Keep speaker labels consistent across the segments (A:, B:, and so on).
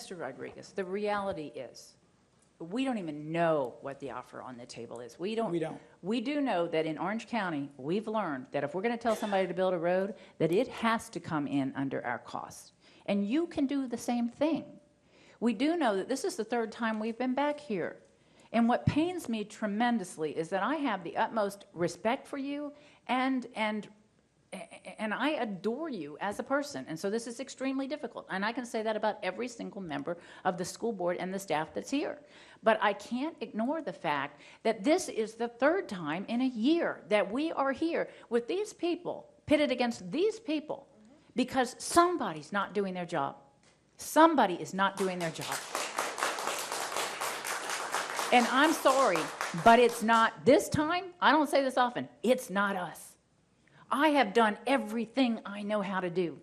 A: Mr. Rodriguez, the reality is, we don't even know what the offer on the table is. We don't. We do know that in Orange County, we've learned that if we're going to tell somebody to build a road, that it has to come in under our cost. And you can do the same thing. We do know that this is the third time we've been back here. And what pains me tremendously is that I have the utmost respect for you and I adore you as a person. And so this is extremely difficult. And I can say that about every single member of the school board and the staff that's here. But I can't ignore the fact that this is the third time in a year that we are here with these people, pitted against these people, because somebody's not doing their job. Somebody is not doing their job. And I'm sorry, but it's not this time. I don't say this often. It's not us. I have done everything I know how to do.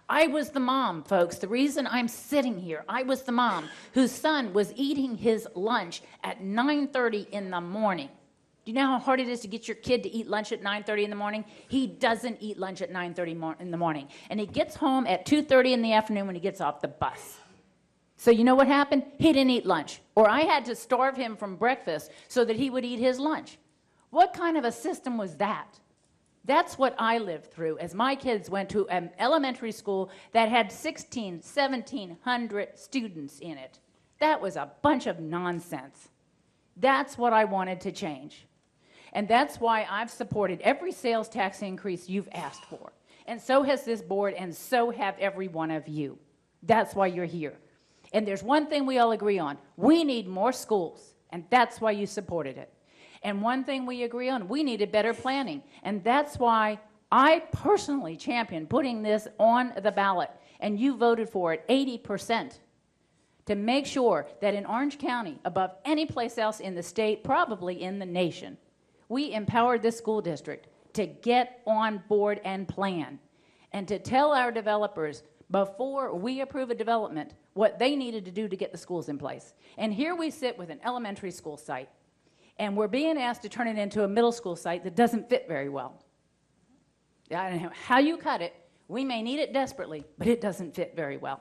A: I was the mom, folks. The reason I'm sitting here, I was the mom whose son was eating his lunch at 9:30 in the morning. Do you know how hard it is to get your kid to eat lunch at 9:30 in the morning? He doesn't eat lunch at 9:30 in the morning. And he gets home at 2:30 in the afternoon when he gets off the bus. So you know what happened? He didn't eat lunch. Or I had to starve him from breakfast so that he would eat his lunch. What kind of a system was that? That's what I lived through as my kids went to an elementary school that had 1,700 students in it. That was a bunch of nonsense. That's what I wanted to change. And that's why I've supported every sales tax increase you've asked for. And so has this board, and so have every one of you. That's why you're here. And there's one thing we all agree on. We need more schools, and that's why you supported it. And one thing we agree on, we needed better planning. And that's why I personally championed putting this on the ballot. And you voted for it 80% to make sure that in Orange County, above any place else in the state, probably in the nation, we empowered this school district to get on board and plan. And to tell our developers before we approve a development what they needed to do to get the schools in place. And here we sit with an elementary school site. And we're being asked to turn it into a middle school site that doesn't fit very well. I don't know how you cut it. We may need it desperately, but it doesn't fit very well.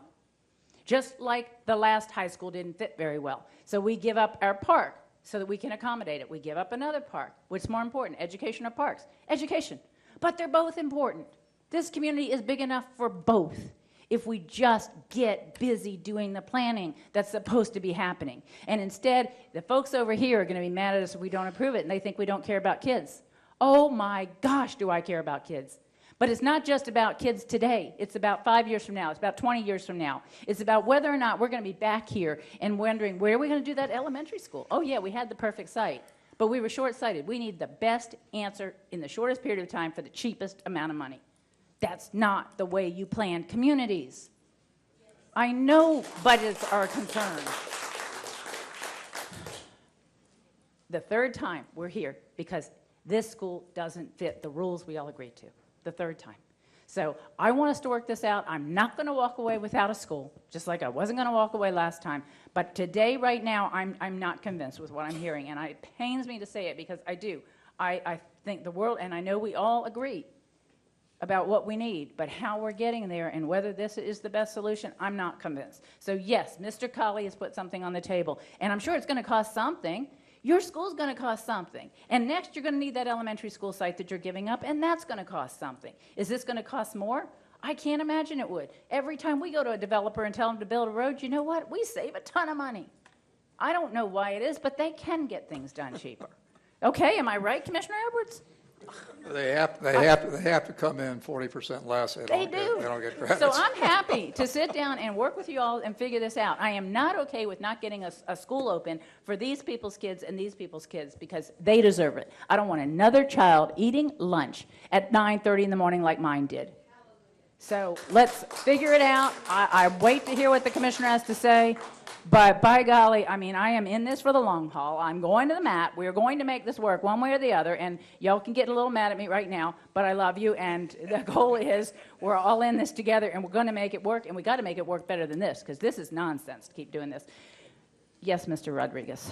A: Just like the last high school didn't fit very well. So we give up our park so that we can accommodate it. We give up another park. What's more important, education or parks? Education. But they're both important. This community is big enough for both, if we just get busy doing the planning that's supposed to be happening. And instead, the folks over here are going to be mad at us if we don't approve it, and they think we don't care about kids. Oh my gosh, do I care about kids. But it's not just about kids today. It's about 5 years from now. It's about 20 years from now. It's about whether or not we're going to be back here and wondering, where are we going to do that elementary school? Oh yeah, we had the perfect site, but we were short-sighted. We need the best answer in the shortest period of time for the cheapest amount of money. That's not the way you plan communities. I know budgets are a concern. The third time we're here because this school doesn't fit the rules we all agreed to. The third time. So I want us to work this out. I'm not going to walk away without a school, just like I wasn't going to walk away last time. But today, right now, I'm not convinced with what I'm hearing. And it pains me to say it because I do. I think the world, and I know we all agree about what we need, but how we're getting there and whether this is the best solution, I'm not convinced. So yes, Mr. Colley has put something on the table, and I'm sure it's going to cost something. Your school's going to cost something. And next, you're going to need that elementary school site that you're giving up, and that's going to cost something. Is this going to cost more? I can't imagine it would. Every time we go to a developer and tell them to build a road, you know what? We save a ton of money. I don't know why it is, but they can get things done cheaper. Okay, am I right, Commissioner Edwards?
B: They have to come in 40% less.
A: They do.
B: They don't get credit.
A: So I'm happy to sit down and work with you all and figure this out. I am not okay with not getting a school open for these people's kids and these people's kids because they deserve it. I don't want another child eating lunch at 9:30 in the morning like mine did. So let's figure it out. I wait to hear what the commissioner has to say. But by golly, I mean, I am in this for the long haul. I'm going to the mat. We're going to make this work one way or the other. And y'all can get a little mad at me right now, but I love you. And the goal is we're all in this together, and we're going to make it work. And we got to make it work better than this, because this is nonsense to keep doing this. Yes, Mr. Rodriguez.